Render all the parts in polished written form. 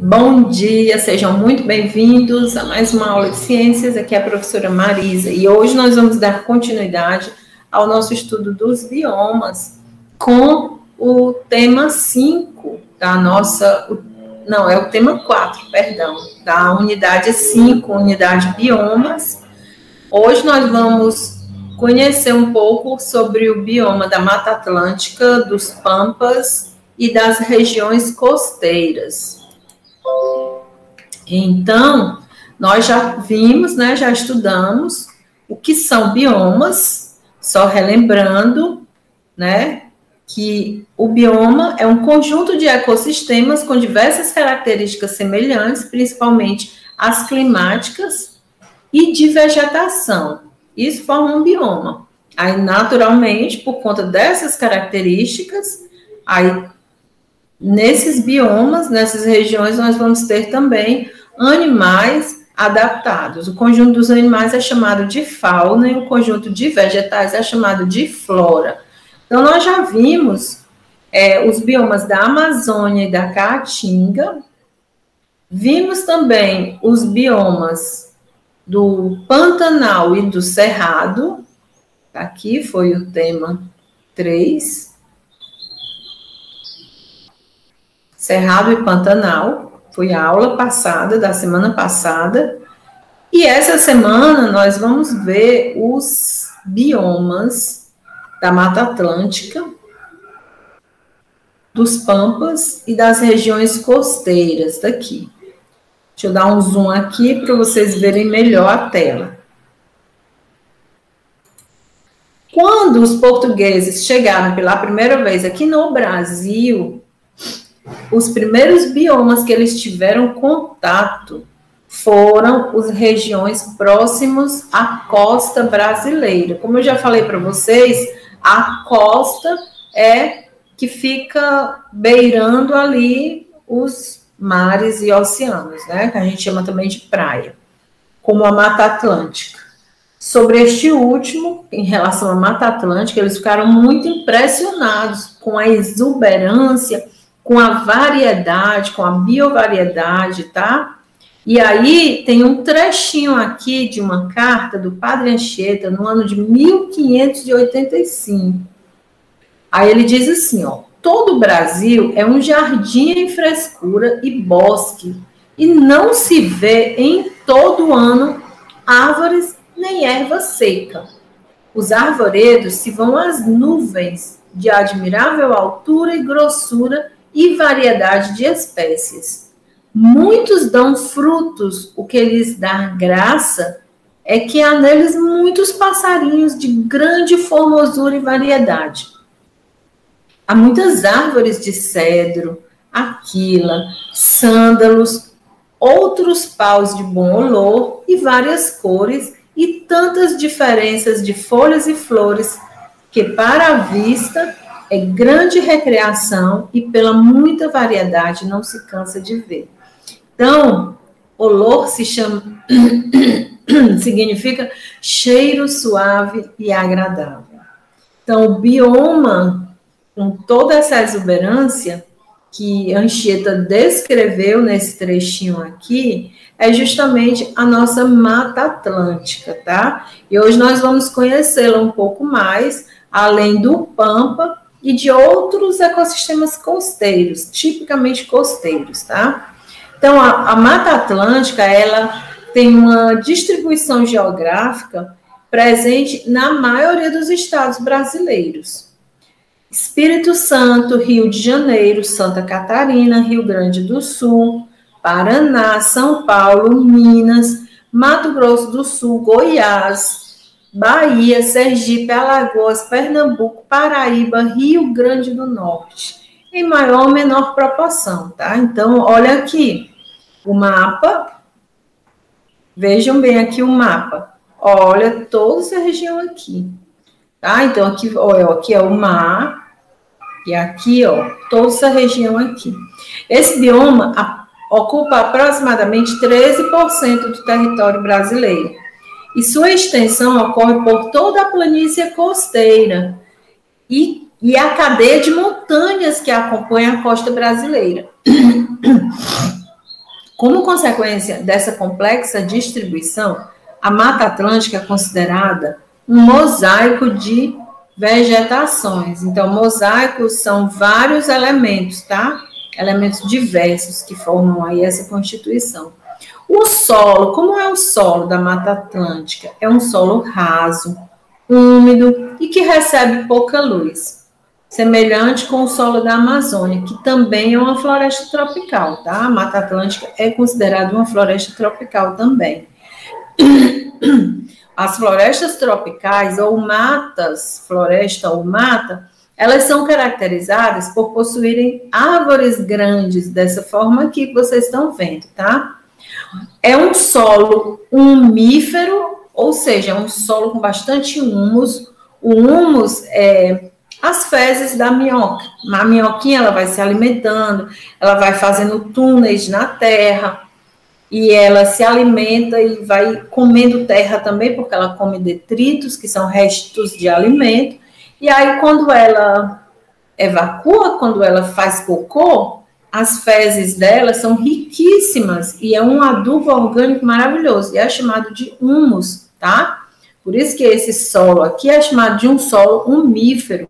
Bom dia, sejam muito bem-vindos a mais uma aula de ciências. Aqui é a professora Marisa e hoje nós vamos dar continuidade ao nosso estudo dos biomas com o tema 5 da nossa, não, é o tema 4, perdão, da unidade 5, unidade biomas. Hoje nós vamos conhecer um pouco sobre o bioma da Mata Atlântica, dos Pampas e das regiões costeiras. Então, nós já vimos, né, já estudamos o que são biomas, só relembrando, né, que o bioma é um conjunto de ecossistemas com diversas características semelhantes, principalmente as climáticas e de vegetação. Isso forma um bioma. Aí, naturalmente, por conta dessas características, aí nesses biomas, nessas regiões, nós vamos ter também animais adaptados. O conjunto dos animais é chamado de fauna e o conjunto de vegetais é chamado de flora. Então, nós já vimos os biomas da Amazônia e da Caatinga. Vimos também os biomas do Pantanal e do Cerrado. Aqui foi o tema 3. Cerrado e Pantanal, foi a aula passada, da semana passada, e essa semana nós vamos ver os biomas da Mata Atlântica, dos Pampas e das regiões costeiras daqui. Deixa eu dar um zoom aqui para vocês verem melhor a tela. Quando os portugueses chegaram pela primeira vez aqui no Brasil, os primeiros biomas que eles tiveram contato foram as regiões próximas à costa brasileira. Como eu já falei para vocês, a costa é que fica beirando ali os mares e oceanos, né? Que a gente chama também de praia, como a Mata Atlântica. Sobre este último, em relação à Mata Atlântica, eles ficaram muito impressionados com a exuberância, com a variedade, com a biovariedade, tá? E aí tem um trechinho aqui de uma carta do Padre Anchieta, no ano de 1585. Aí ele diz assim, ó: todo o Brasil é um jardim em frescura e bosque, e não se vê em todo ano árvores nem erva seca. Os arvoredos se vão às nuvens de admirável altura e grossura e variedade de espécies. Muitos dão frutos, o que lhes dá graça é que há neles muitos passarinhos de grande formosura e variedade. Há muitas árvores de cedro, aquila, sândalos, outros paus de bom olor e várias cores e tantas diferenças de folhas e flores que para a vista é grande recreação e pela muita variedade não se cansa de ver. Então, olor se chama, significa cheiro suave e agradável. Então, o bioma, com toda essa exuberância que Anchieta descreveu nesse trechinho aqui, é justamente a nossa Mata Atlântica, tá? E hoje nós vamos conhecê-la um pouco mais, além do Pampa e de outros ecossistemas costeiros, tipicamente costeiros, tá? Então, a Mata Atlântica, ela tem uma distribuição geográfica presente na maioria dos estados brasileiros. Espírito Santo, Rio de Janeiro, Santa Catarina, Rio Grande do Sul, Paraná, São Paulo, Minas, Mato Grosso do Sul, Goiás, Bahia, Sergipe, Alagoas, Pernambuco, Paraíba, Rio Grande do Norte, em maior ou menor proporção, tá? Então, olha aqui o mapa, vejam bem aqui o mapa, olha toda essa região aqui, tá? Então, aqui, olha, aqui é o mar, e aqui, ó, toda essa região aqui. Esse bioma ocupa aproximadamente 13% do território brasileiro. E sua extensão ocorre por toda a planície costeira e a cadeia de montanhas que acompanha a costa brasileira. Como consequência dessa complexa distribuição, a Mata Atlântica é considerada um mosaico de vegetações. Então, mosaicos são vários elementos, tá? Elementos diversos que formam aí essa constituição. O solo, como é o solo da Mata Atlântica? É um solo raso, úmido e que recebe pouca luz, semelhante com o solo da Amazônia, que também é uma floresta tropical, tá? A Mata Atlântica é considerada uma floresta tropical também. As florestas tropicais, ou matas, floresta ou mata, elas são caracterizadas por possuírem árvores grandes, dessa forma aqui que vocês estão vendo, tá? É um solo umífero, ou seja, é um solo com bastante humus. O humus é as fezes da minhoca. A minhoquinha, ela vai se alimentando, ela vai fazendo túneis na terra, e ela se alimenta e vai comendo terra também, porque ela come detritos, que são restos de alimento, e aí quando ela evacua, quando ela faz cocô, as fezes dela são riquíssimas, e é um adubo orgânico maravilhoso, e é chamado de humus, tá? Por isso que esse solo aqui é chamado de um solo umífero.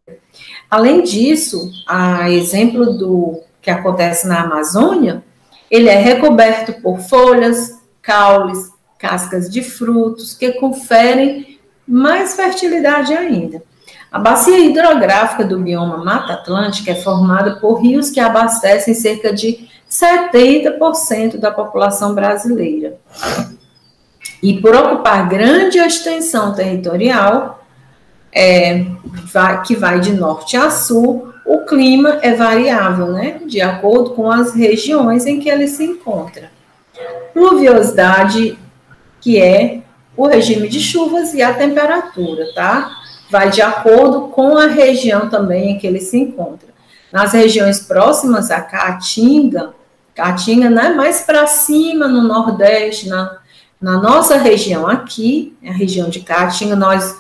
Além disso, a exemplo do que acontece na Amazônia, ele é recoberto por folhas, caules, cascas de frutos, que conferem mais fertilidade ainda. A bacia hidrográfica do bioma Mata Atlântica é formada por rios que abastecem cerca de 70% da população brasileira. E por ocupar grande extensão territorial, que vai de norte a sul, o clima é variável, né? De acordo com as regiões em que ele se encontra. Pluviosidade, que é o regime de chuvas, e a temperatura, tá? Vai de acordo com a região também em que ele se encontra. Nas regiões próximas a Caatinga, né, mais para cima, no Nordeste, na nossa região aqui, a região de Caatinga, nós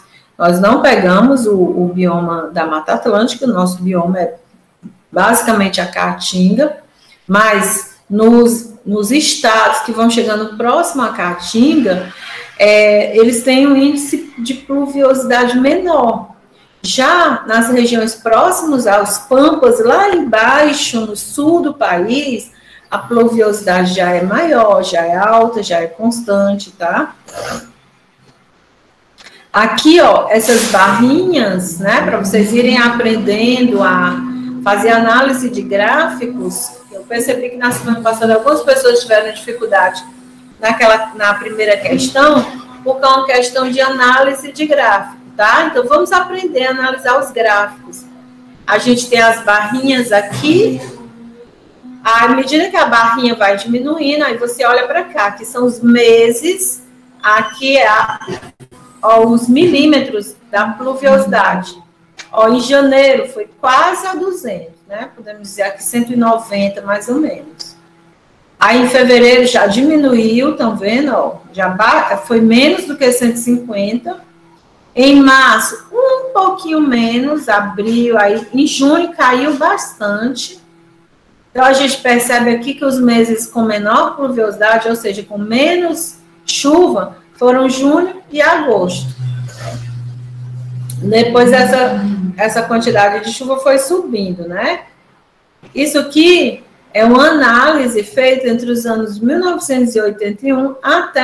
não pegamos o bioma da Mata Atlântica, o nosso bioma é basicamente a Caatinga, mas nos estados que vão chegando próximo à Caatinga, eles têm um índice de pluviosidade menor. Já nas regiões próximas aos Pampas, lá embaixo, no sul do país, a pluviosidade já é maior, já é alta, já é constante, tá? Aqui, ó, essas barrinhas, né, para vocês irem aprendendo a fazer análise de gráficos. Eu percebi que na semana passada algumas pessoas tiveram dificuldade na primeira questão, porque é uma questão de análise de gráfico, tá? Então, vamos aprender a analisar os gráficos. A gente tem as barrinhas aqui. À medida que a barrinha vai diminuindo, aí você olha para cá, que são os meses, aqui é os milímetros da pluviosidade. Ó, em janeiro foi quase a 200, né? Podemos dizer aqui 190, mais ou menos. Aí em fevereiro já diminuiu, estão vendo? Ó, foi menos do que 150. Em março, um pouquinho menos, abril, aí em junho caiu bastante. Então a gente percebe aqui que os meses com menor pluviosidade, ou seja, com menos chuva, foram junho e agosto. Depois essa quantidade de chuva foi subindo, né? Isso aqui é uma análise feita entre os anos 1981 até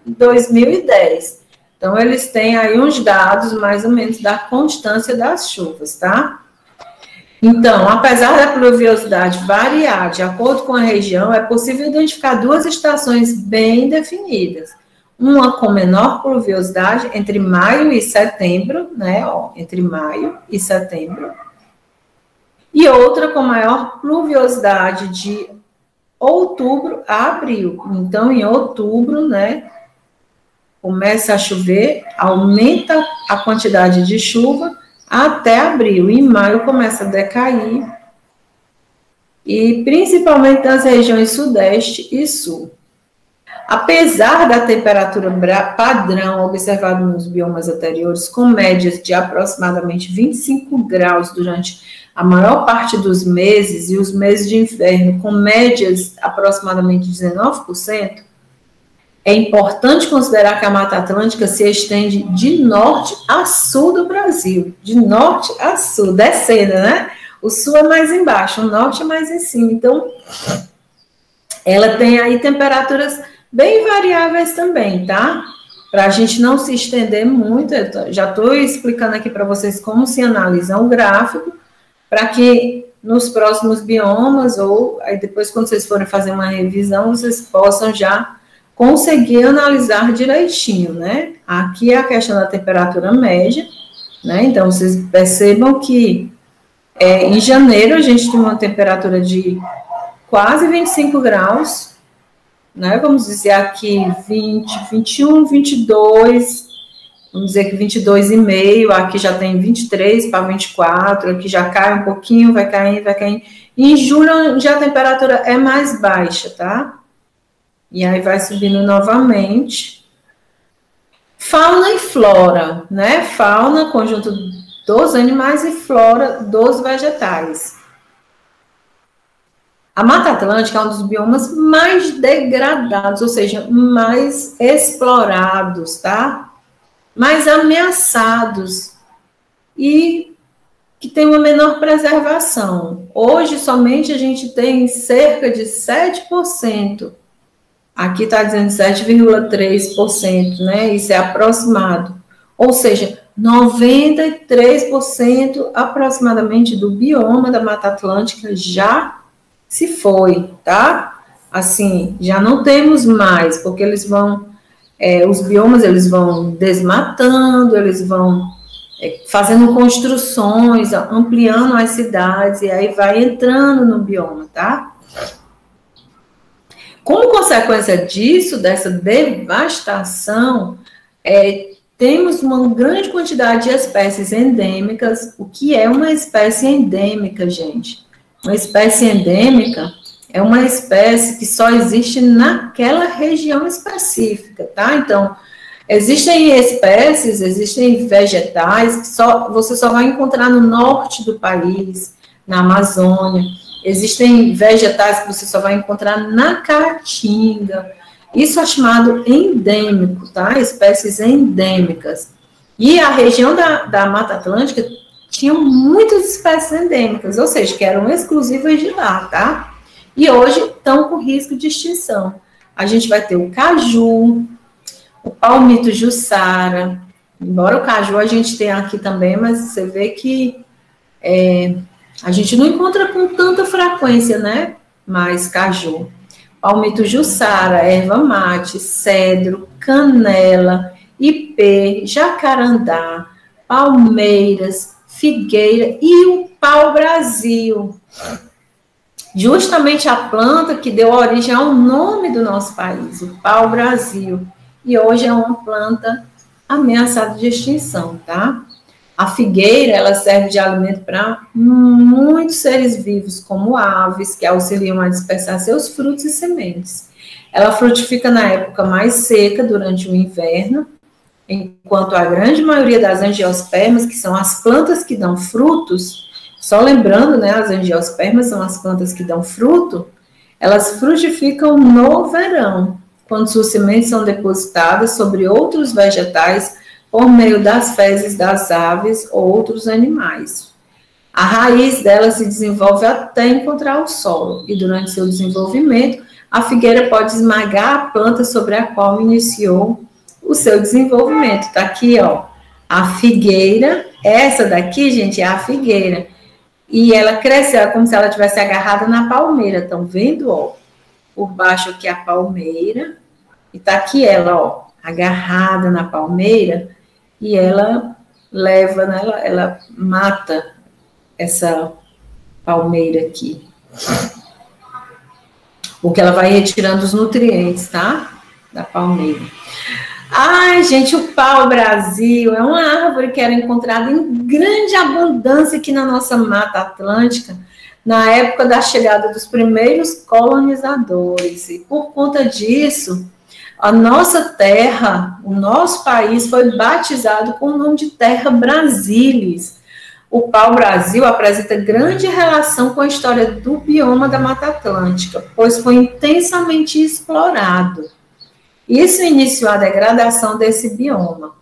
2010. Então, eles têm aí uns dados, mais ou menos, da constância das chuvas, tá? Então, apesar da pluviosidade variar de acordo com a região, é possível identificar duas estações bem definidas. Uma com menor pluviosidade entre maio e setembro, né? Ó, entre maio e setembro. E outra com maior pluviosidade de outubro a abril. Então, em outubro, né? Começa a chover, aumenta a quantidade de chuva até abril. Em maio começa a decair. E principalmente nas regiões sudeste e sul. Apesar da temperatura padrão observada nos biomas anteriores, com médias de aproximadamente 25 graus durante a maior parte dos meses, e os meses de inverno com médias aproximadamente 19%, é importante considerar que a Mata Atlântica se estende de norte a sul do Brasil, de norte a sul, descendo, né? O sul é mais embaixo, o norte é mais em cima. Então, ela tem aí temperaturas bem variáveis também, tá? Para a gente não se estender muito, já estou explicando aqui para vocês como se analisa um gráfico, para que nos próximos biomas, ou aí depois quando vocês forem fazer uma revisão, vocês possam já conseguir analisar direitinho, né? Aqui é a questão da temperatura média, né? Então, vocês percebam que em janeiro a gente tem uma temperatura de quase 25 graus, né? Vamos dizer aqui 20, 21, 22, vamos dizer que 22,5, aqui já tem 23 para 24, aqui já cai um pouquinho, vai caindo, vai caindo. E em julho já a temperatura é mais baixa, tá? E aí vai subindo novamente. Fauna e flora, né? Fauna, conjunto dos animais, e flora dos vegetais. A Mata Atlântica é um dos biomas mais degradados, ou seja, mais explorados, tá? Mais ameaçados e que tem uma menor preservação. Hoje, somente a gente tem cerca de 7%. Aqui está dizendo 7,3%, né? Isso é aproximado. Ou seja, 93% aproximadamente do bioma da Mata Atlântica já se foi, tá? Assim, já não temos mais, porque eles vão, os biomas, eles vão desmatando, eles vão fazendo construções, ampliando as cidades, e aí vai entrando no bioma, tá? Como consequência disso, dessa devastação, temos uma grande quantidade de espécies endêmicas. O que é uma espécie endêmica, gente? Uma espécie endêmica é uma espécie que só existe naquela região específica, tá? Então, existem espécies, existem vegetais que você só vai encontrar no norte do país, na Amazônia. Existem vegetais que você só vai encontrar na Caatinga. Isso é chamado endêmico, tá? Espécies endêmicas. E a região da Mata Atlântica tinham muitas espécies endêmicas, ou seja, que eram exclusivas de lá, tá? E hoje estão com risco de extinção. A gente vai ter o caju, o palmito jussara, embora o caju a gente tenha aqui também, mas você vê que a gente não encontra com tanta frequência, né? Mas caju, palmito jussara, erva mate, cedro, canela, ipê, jacarandá, palmeiras, figueira e o pau-brasil. Justamente a planta que deu origem ao nome do nosso país, o pau-brasil. E hoje é uma planta ameaçada de extinção, tá? A figueira, ela serve de alimento para muitos seres vivos, como aves, que auxiliam a dispersar seus frutos e sementes. Ela frutifica na época mais seca, durante o inverno, enquanto a grande maioria das angiospermas, que são as plantas que dão frutos, só lembrando, né, as angiospermas são as plantas que dão fruto, elas frutificam no verão, quando suas sementes são depositadas sobre outros vegetais por meio das fezes das aves ou outros animais. A raiz dela se desenvolve até encontrar o solo, e durante seu desenvolvimento, a figueira pode esmagar a planta sobre a qual iniciou o seu desenvolvimento. Tá aqui, ó, a figueira. Essa daqui, gente, é a figueira. E ela cresceu como se ela tivesse agarrada na palmeira. Estão vendo, ó? Por baixo aqui a palmeira. E tá aqui ela, ó, agarrada na palmeira. E ela leva, né, ela mata essa palmeira aqui. Porque ela vai retirando os nutrientes, tá? Da palmeira. Ai, gente, o pau-brasil é uma árvore que era encontrada em grande abundância aqui na nossa Mata Atlântica, na época da chegada dos primeiros colonizadores. E por conta disso, a nossa terra, o nosso país foi batizado com o nome de Terra Brasilis. o pau-brasil apresenta grande relação com a história do bioma da Mata Atlântica, pois foi intensamente explorado. Isso iniciou a degradação desse bioma.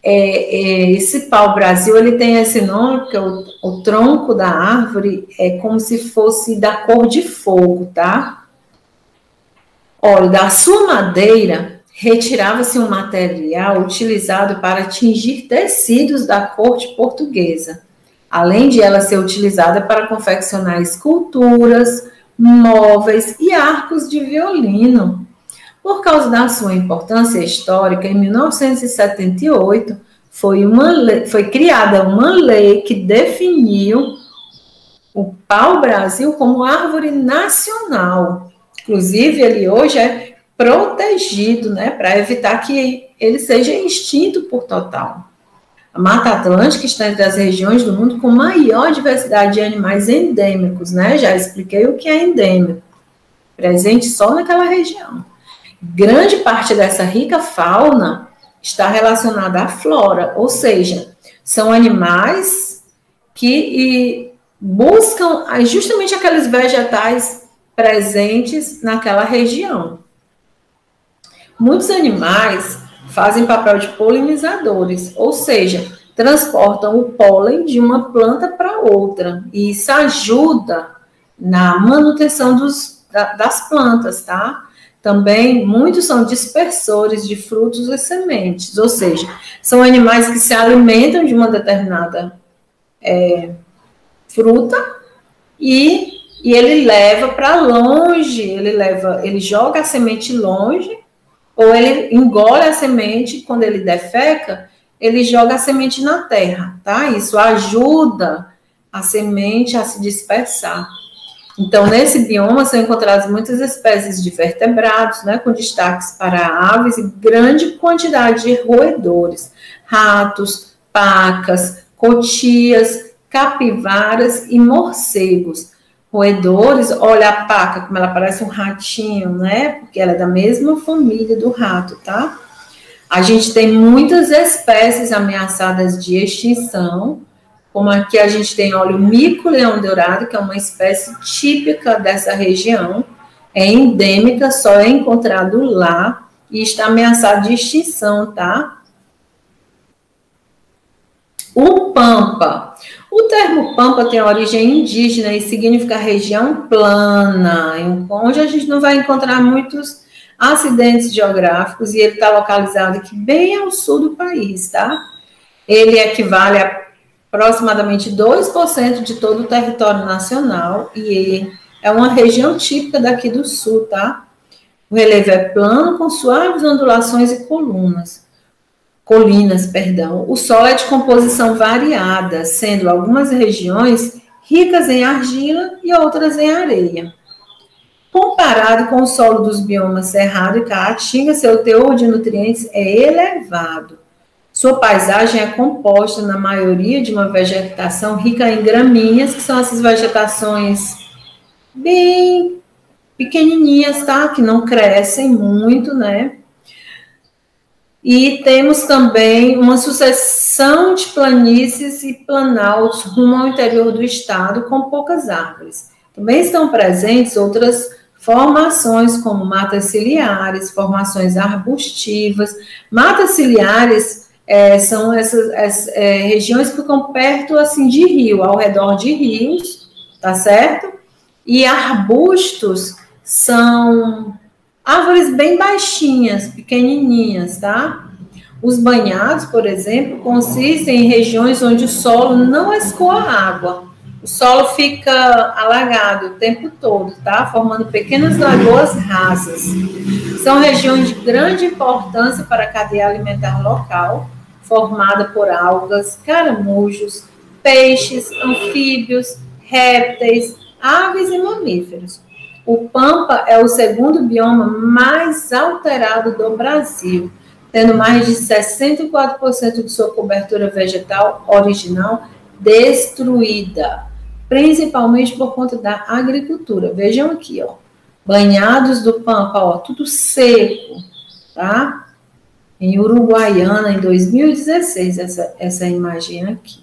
Esse pau-brasil, ele tem esse nome, porque o tronco da árvore é como se fosse da cor de fogo, tá? Olha, da sua madeira, retirava-se um material utilizado para tingir tecidos da corte portuguesa, além de ela ser utilizada para confeccionar esculturas, móveis e arcos de violino. Por causa da sua importância histórica, em 1978, foi criada uma lei que definiu o pau-brasil como árvore nacional. Inclusive, ele hoje é protegido, né, para evitar que ele seja extinto por total. A Mata Atlântica está entre as regiões do mundo com maior diversidade de animais endêmicos, né? Já expliquei o que é endêmico, presente só naquela região. Grande parte dessa rica fauna está relacionada à flora, ou seja, são animais que buscam justamente aqueles vegetais presentes naquela região. Muitos animais fazem papel de polinizadores, ou seja, transportam o pólen de uma planta para outra, e isso ajuda na manutenção das plantas, tá? Também, muitos são dispersores de frutos e sementes, ou seja, são animais que se alimentam de uma determinada fruta e ele leva para longe, ele joga a semente longe, ou ele engole a semente, quando ele defeca, ele joga a semente na terra, tá? Isso ajuda a semente a se dispersar. Então, nesse bioma são encontradas muitas espécies de vertebrados, né, com destaques para aves e grande quantidade de roedores, ratos, pacas, cotias, capivaras e morcegos. Roedores, olha a paca, como ela parece um ratinho, né, porque ela é da mesma família do rato, tá? A gente tem muitas espécies ameaçadas de extinção, como aqui a gente tem, olha, o mico-leão-dourado, que é uma espécie típica dessa região, é endêmica, só é encontrado lá e está ameaçado de extinção, tá? O pampa. O termo pampa tem origem indígena e significa região plana, onde a gente não vai encontrar muitos acidentes geográficos, e ele está localizado aqui bem ao sul do país, tá? Ele equivale a aproximadamente 2% de todo o território nacional, e é uma região típica daqui do sul, tá? O relevo é plano, com suaves ondulações e colinas. O solo é de composição variada, sendo algumas regiões ricas em argila e outras em areia. Comparado com o solo dos biomas Cerrado e Caatinga, seu teor de nutrientes é elevado. Sua paisagem é composta, na maioria, de uma vegetação rica em gramíneas, que são essas vegetações bem pequenininhas, tá? Que não crescem muito, né? E temos também uma sucessão de planícies e planaltos rumo ao interior do estado, com poucas árvores. Também estão presentes outras formações, como matas ciliares, formações arbustivas. Matas ciliares são essas regiões que ficam perto, assim, de rio, ao redor de rios, tá certo? E arbustos são árvores bem baixinhas, pequenininhas, tá? Os banhados, por exemplo, consistem em regiões onde o solo não escoa água. O solo fica alagado o tempo todo, tá? Formando pequenas lagoas rasas. São regiões de grande importância para a cadeia alimentar local, formada por algas, caramujos, peixes, anfíbios, répteis, aves e mamíferos. O pampa é o segundo bioma mais alterado do Brasil, tendo mais de 64% de sua cobertura vegetal original destruída, principalmente por conta da agricultura. Vejam aqui, ó, banhados do pampa, ó, tudo seco, tá? Em Uruguaiana, em 2016, essa imagem aqui.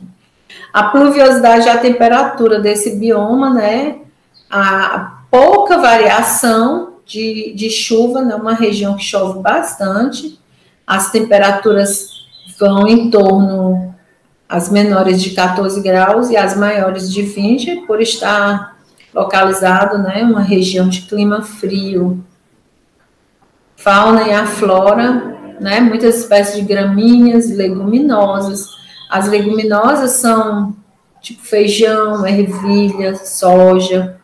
A pluviosidade é a temperatura desse bioma, né? A pouca variação de chuva, né? Uma região que chove bastante. As temperaturas vão em torno, as menores de 14 graus e as maiores de 20, por estar localizado, né? Uma região de clima frio. Fauna e a flora, né? Muitas espécies de gramíneas, leguminosas. As leguminosas são tipo feijão, ervilha, soja.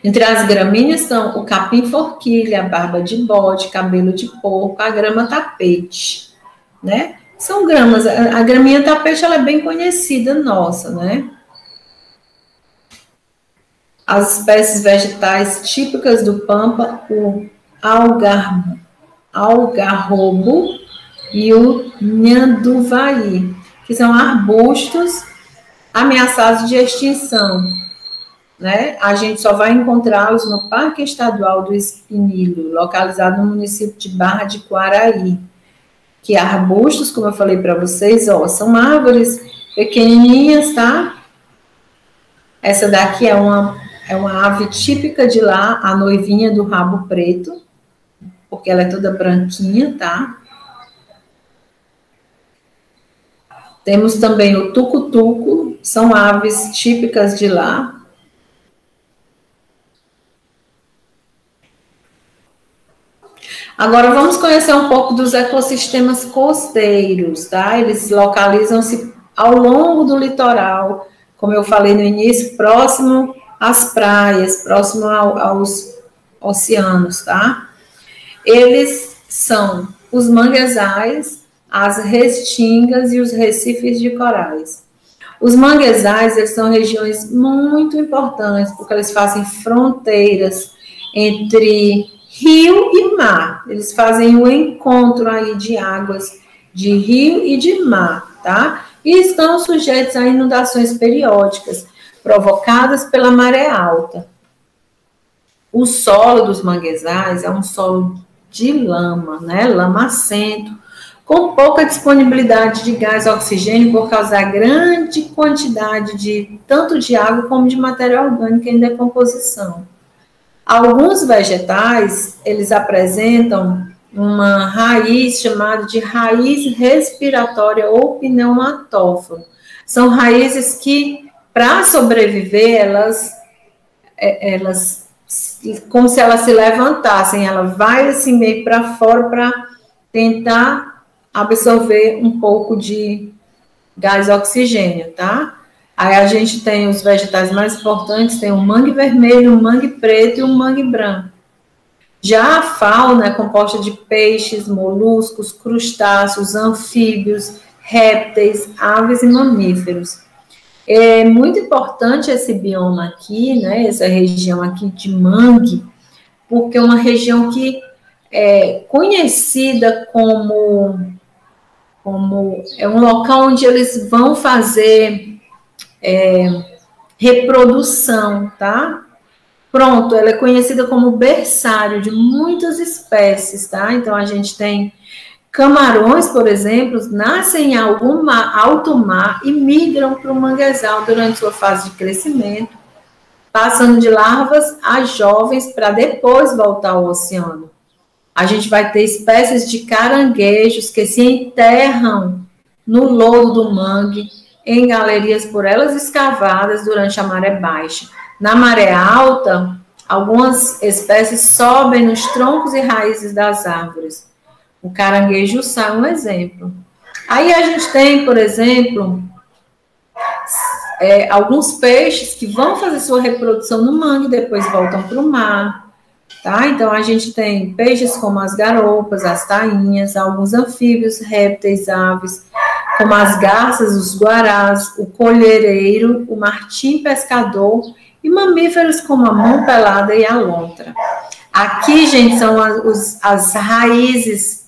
Entre as gramíneas estão o capim-forquilha, a barba de bode, cabelo de porco, a grama tapete, né? São gramas. A graminha tapete ela é bem conhecida nossa, né? As espécies vegetais típicas do Pampa, o algarrobo e o nhanduvaí, que são arbustos ameaçados de extinção, né? A gente só vai encontrá-los no Parque Estadual do Espinilho, localizado no município de Barra de Quaraí, que arbustos, como eu falei para vocês, ó, são árvores pequenininhas, tá? Essa daqui é uma ave típica de lá, a noivinha do rabo preto, porque ela é toda branquinha, tá? Temos também o tucutuco, são aves típicas de lá. Agora vamos conhecer um pouco dos ecossistemas costeiros, tá? Eles localizam-se ao longo do litoral, como eu falei no início, próximo às praias, próximo aos oceanos, tá? Eles são os manguezais, as restingas e os recifes de corais. Os manguezais, eles são regiões muito importantes, porque eles fazem fronteiras entre rio e mar. Eles fazem o encontro aí de águas de rio e de mar, tá? E estão sujeitos a inundações periódicas, provocadas pela maré alta. O solo dos manguezais é um solo de lama, né? Lamacento, com pouca disponibilidade de gás e oxigênio por causa da grande quantidade de tanto de água como de matéria orgânica em decomposição. Alguns vegetais, eles apresentam uma raiz chamada de raiz respiratória ou pneumatóforo. São raízes que, para sobreviver, elas, como se elas se levantassem, ela vai assim meio para fora para tentar absorver um pouco de gás e oxigênio, tá? Aí a gente tem os vegetais mais importantes, tem o mangue vermelho, o mangue preto e o mangue branco. Já a fauna é composta de peixes, moluscos, crustáceos, anfíbios, répteis, aves e mamíferos. É muito importante esse bioma aqui, né, essa região aqui de mangue, porque é uma região que é conhecida como é um local onde eles vão fazer reprodução, tá? Pronto, ela é conhecida como berçário de muitas espécies, tá? Então, a gente tem camarões, por exemplo, nascem em algum alto mar e migram para o manguezal durante sua fase de crescimento, passando de larvas a jovens para depois voltar ao oceano. A gente vai ter espécies de caranguejos que se enterram no lodo do mangue, em galerias por elas escavadas durante a maré baixa. Na maré alta, algumas espécies sobem nos troncos e raízes das árvores. O caranguejo-sá é um exemplo. Aí a gente tem, por exemplo, alguns peixes que vão fazer sua reprodução no mangue e depois voltam para o mar. Tá? Então, a gente tem peixes como as garoupas, as tainhas, alguns anfíbios, répteis, aves, como as garças, os guarás, o colhereiro, o martim pescador e mamíferos como a mão pelada e a lontra. Aqui, gente, são as raízes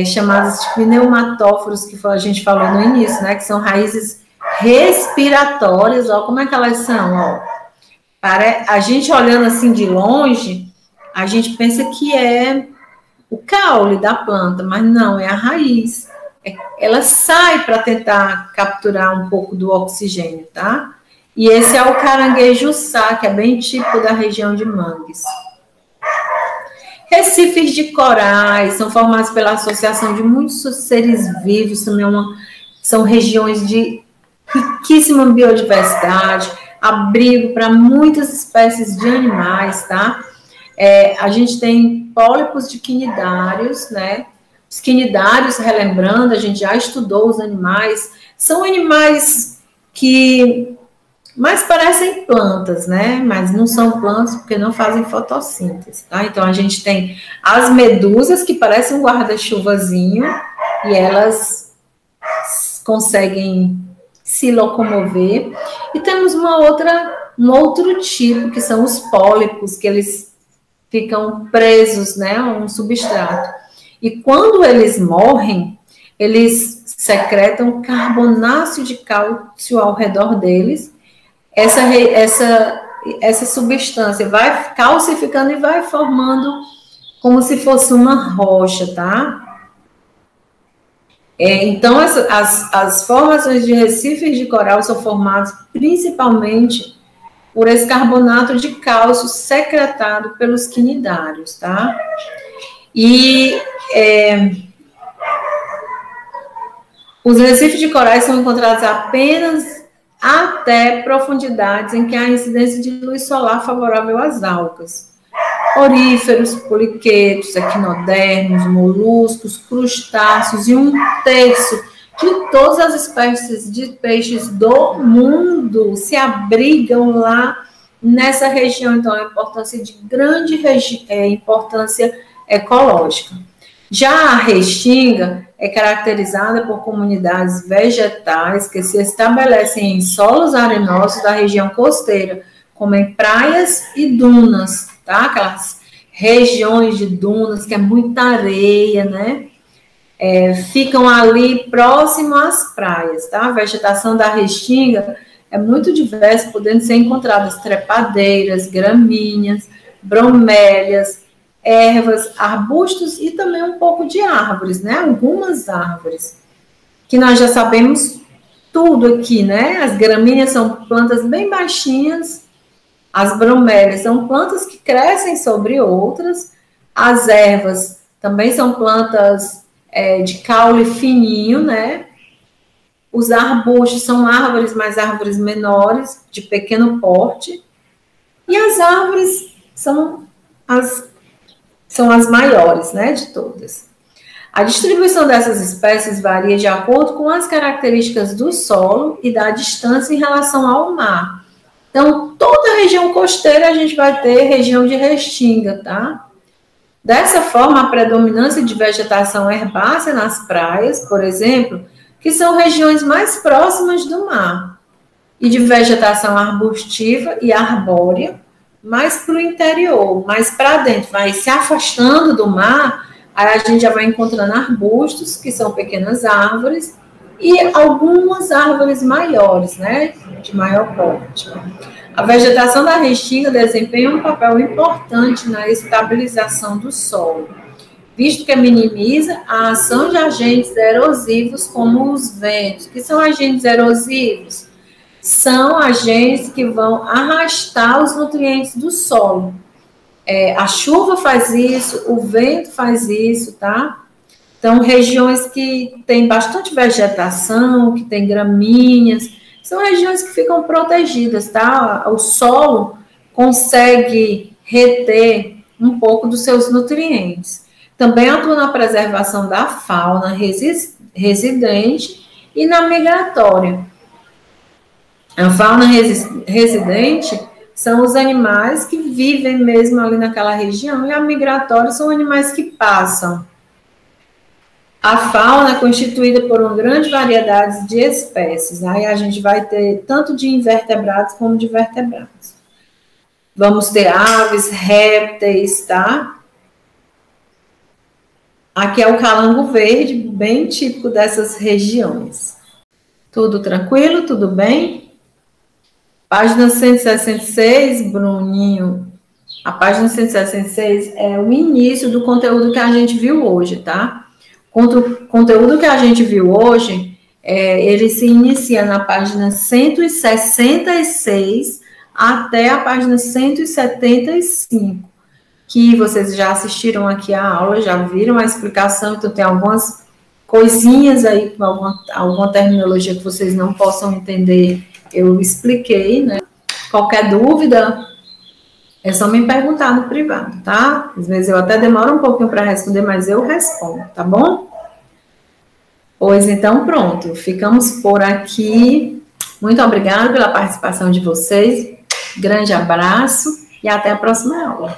chamadas de pneumatóforos, que a gente falou no início, né? Que são raízes respiratórias, ó, como é que elas são, ó. A gente olhando assim de longe, a gente pensa que é o caule da planta, mas não, é a raiz. ela sai para tentar capturar um pouco do oxigênio, tá? E esse é o caranguejo-sá, que é bem típico da região de Mangues. Recifes de corais são formados pela associação de muitos seres vivos, também são regiões de riquíssima biodiversidade, abrigo para muitas espécies de animais, tá? A gente tem pólipos de quinidários, né? Os quinidários, relembrando, a gente já estudou os animais, são animais que mais parecem plantas, né? Mas não são plantas porque não fazem fotossíntese, tá? Então, a gente tem as medusas, que parecem um guarda-chuvazinho, e elas conseguem se locomover. E temos um outro tipo, que são os pólipos, que eles ficam presos, né, a um substrato. E quando eles morrem, eles secretam carbonáceo de cálcio ao redor deles. Essa substância vai calcificando e vai formando como se fosse uma rocha, tá? Então, as formações de recifes de coral são formadas principalmente por esse carbonato de cálcio secretado pelos quinidários, tá? E os recifes de corais são encontrados apenas até profundidades em que há incidência de luz solar favorável às algas. Oríferos, poliquetos, equinodermos, moluscos, crustáceos e 1/3 de todas as espécies de peixes do mundo se abrigam lá nessa região. Então, a importância de grande importância ecológica. Já a restinga é caracterizada por comunidades vegetais que se estabelecem em solos arenosos da região costeira, como em praias e dunas, tá? Aquelas regiões de dunas que é muita areia, né? Ficam ali próximo às praias, tá? A vegetação da restinga é muito diversa, podendo ser encontradas trepadeiras, gramíneas, bromélias, ervas, arbustos e também um pouco de árvores, né? Algumas árvores, que nós já sabemos tudo aqui, né? As gramíneas são plantas bem baixinhas, as bromélias são plantas que crescem sobre outras, as ervas também são plantas de caule fininho, né? Os arbustos são árvores, mas árvores menores, de pequeno porte, e as árvores são as maiores, né, de todas. A distribuição dessas espécies varia de acordo com as características do solo e da distância em relação ao mar. Então, toda a região costeira a gente vai ter região de restinga, tá? Dessa forma, a predominância de vegetação herbácea nas praias, por exemplo, que são regiões mais próximas do mar, e de vegetação arbustiva e arbórea, mais para o interior, mais para dentro, vai se afastando do mar, aí a gente já vai encontrando arbustos, que são pequenas árvores, e algumas árvores maiores, né, de maior porte. A vegetação da restinga desempenha um papel importante na estabilização do solo, visto que minimiza a ação de agentes erosivos como os ventos. O que são agentes erosivos? São agentes que vão arrastar os nutrientes do solo. A chuva faz isso, o vento faz isso, tá? Então, regiões que tem bastante vegetação, que tem gramíneas, são regiões que ficam protegidas, tá? O solo consegue reter um pouco dos seus nutrientes. Também atua na preservação da fauna residente e na migratória. A fauna residente são os animais que vivem mesmo ali naquela região, e a migratória são animais que passam. A fauna é constituída por uma grande variedade de espécies. Aí a gente vai ter tanto de invertebrados como de vertebrados. Vamos ter aves, répteis, tá? Aqui é o calango verde, bem típico dessas regiões. Tudo tranquilo? Tudo bem? Página 166, Bruninho. A página 166 é o início do conteúdo que a gente viu hoje, tá? conteúdo que a gente viu hoje, ele se inicia na página 166 até a página 175, que vocês já assistiram aqui a aula, já viram a explicação, então tem algumas coisinhas aí, alguma terminologia que vocês não possam entender, eu expliquei, né? Qualquer dúvida, é só me perguntar no privado, tá? Às vezes eu até demoro um pouquinho para responder, mas eu respondo, tá bom? Pois então, pronto. Ficamos por aqui. Muito obrigada pela participação de vocês. Grande abraço e até a próxima aula.